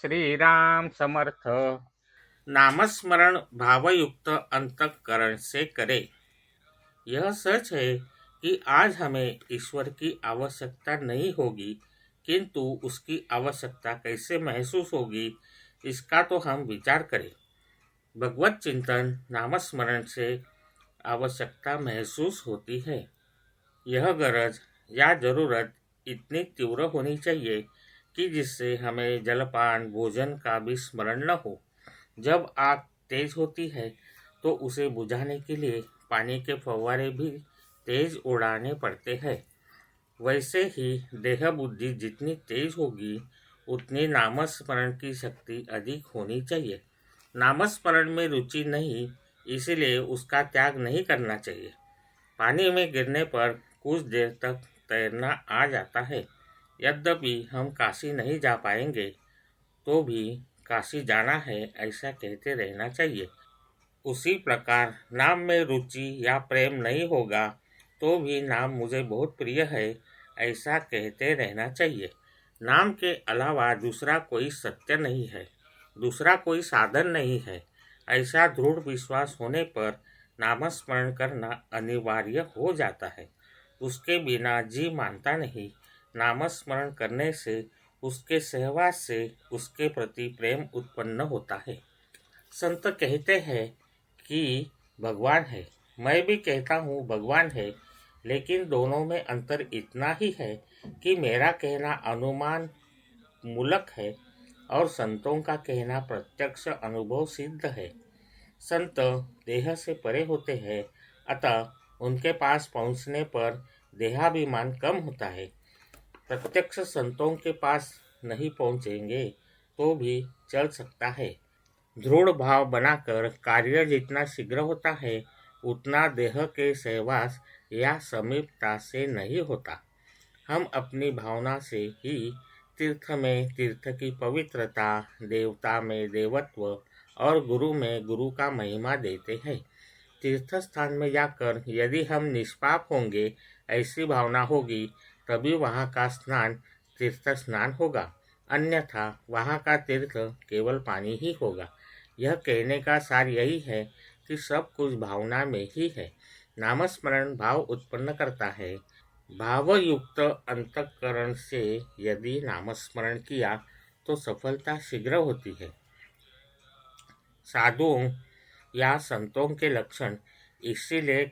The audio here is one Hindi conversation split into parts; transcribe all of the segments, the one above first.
श्री राम समर्थ। नामस्मरण भावयुक्त अंतःकरण से करें। यह सच है कि आज हमें ईश्वर की आवश्यकता नहीं होगी, किंतु उसकी आवश्यकता कैसे महसूस होगी, इसका तो हम विचार करें। भगवत चिंतन नामस्मरण से आवश्यकता महसूस होती है। यह गरज या जरूरत इतनी तीव्र होनी चाहिए कि जिससे हमें जलपान भोजन का भी स्मरण न हो। जब आग तेज होती है तो उसे बुझाने के लिए पानी के फव्वारे भी तेज उड़ाने पड़ते हैं। वैसे ही देह बुद्धि जितनी तेज होगी उतनी नामस्मरण की शक्ति अधिक होनी चाहिए। नामस्मरण में रुचि नहीं, इसीलिए उसका त्याग नहीं करना चाहिए। पानी में गिरने पर कुछ देर तक तैरना आ जाता है। यद्यपि हम काशी नहीं जा पाएंगे तो भी काशी जाना है ऐसा कहते रहना चाहिए। उसी प्रकार नाम में रुचि या प्रेम नहीं होगा तो भी नाम मुझे बहुत प्रिय है ऐसा कहते रहना चाहिए। नाम के अलावा दूसरा कोई सत्य नहीं है, दूसरा कोई साधन नहीं है, ऐसा दृढ़ विश्वास होने पर नामस्मरण करना अनिवार्य हो जाता है। उसके बिना जी मानता नहीं। नामस्मरण करने से उसके सहवास से उसके प्रति प्रेम उत्पन्न होता है। संत कहते हैं कि भगवान है, मैं भी कहता हूँ भगवान है, लेकिन दोनों में अंतर इतना ही है कि मेरा कहना अनुमान मूलक है और संतों का कहना प्रत्यक्ष अनुभव सिद्ध है। संत देह से परे होते हैं, अतः उनके पास पहुँचने पर देहाभिमान कम होता है। प्रत्यक्ष संतों के पास नहीं पहुँचेंगे तो भी चल सकता है। दृढ़ भाव बनाकर कार्य जितना शीघ्र होता है उतना देह के सहवास या समीपता से नहीं होता। हम अपनी भावना से ही तीर्थ में तीर्थ की पवित्रता, देवता में देवत्व और गुरु में गुरु का महिमा देते हैं। तीर्थ स्थान में जाकर यदि हम निष्पाप होंगे ऐसी भावना होगी तभी वहाँ का स्नान तीर्थ स्नान होगा, अन्यथा वहाँ का तीर्थ केवल पानी ही होगा। यह कहने का सार यही है कि सब कुछ भावना में ही है। नामस्मरण भाव उत्पन्न करता है। भावयुक्त अंतःकरण से यदि नामस्मरण किया तो सफलता शीघ्र होती है। साधुओं या संतों के लक्षण इसीलिए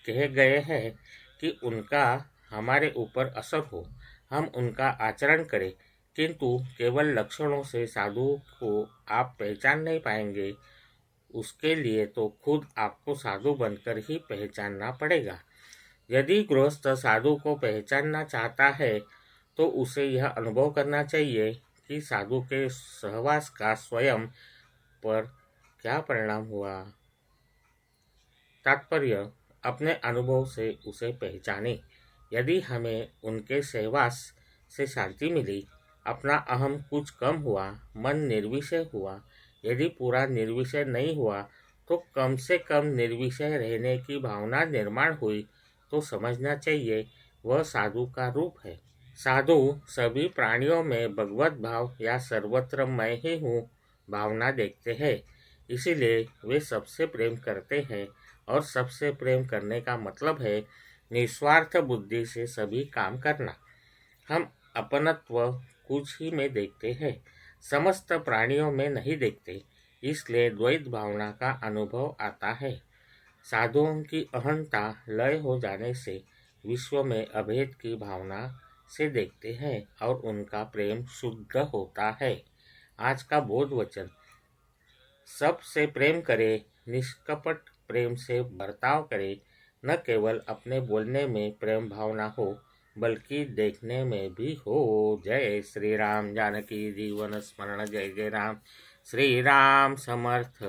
कहे गए हैं कि उनका हमारे ऊपर असर हो, हम उनका आचरण करें। किंतु केवल लक्षणों से साधु को आप पहचान नहीं पाएंगे। उसके लिए तो खुद आपको साधु बनकर ही पहचानना पड़ेगा। यदि गृहस्थ साधु को पहचानना चाहता है तो उसे यह अनुभव करना चाहिए कि साधु के सहवास का स्वयं पर क्या परिणाम हुआ। तात्पर्य, अपने अनुभव से उसे पहचाने। यदि हमें उनके सहवास से शांति मिली, अपना अहम कुछ कम हुआ, मन निर्विषय हुआ, यदि पूरा निर्विषय नहीं हुआ तो कम से कम निर्विषय रहने की भावना निर्माण हुई तो समझना चाहिए वह साधु का रूप है। साधु सभी प्राणियों में भगवत भाव या सर्वत्र मैं ही हूँ भावना देखते हैं, इसीलिए वे सबसे प्रेम करते हैं। और सबसे प्रेम करने का मतलब है निस्वार्थ बुद्धि से सभी काम करना। हम अपनत्व कुछ ही में देखते हैं, समस्त प्राणियों में नहीं देखते, इसलिए द्वैत भावना का अनुभव आता है। साधुओं की अहंता लय हो जाने से विश्व में अभेद की भावना से देखते हैं और उनका प्रेम शुद्ध होता है। आज का बोध वचन, सबसे प्रेम करे, निष्कपट प्रेम से बर्ताव करे। न केवल अपने बोलने में प्रेम भावना हो बल्कि देखने में भी हो। जय श्री राम। जानकी जीवन स्मरण। जय जय राम। श्री राम समर्थ।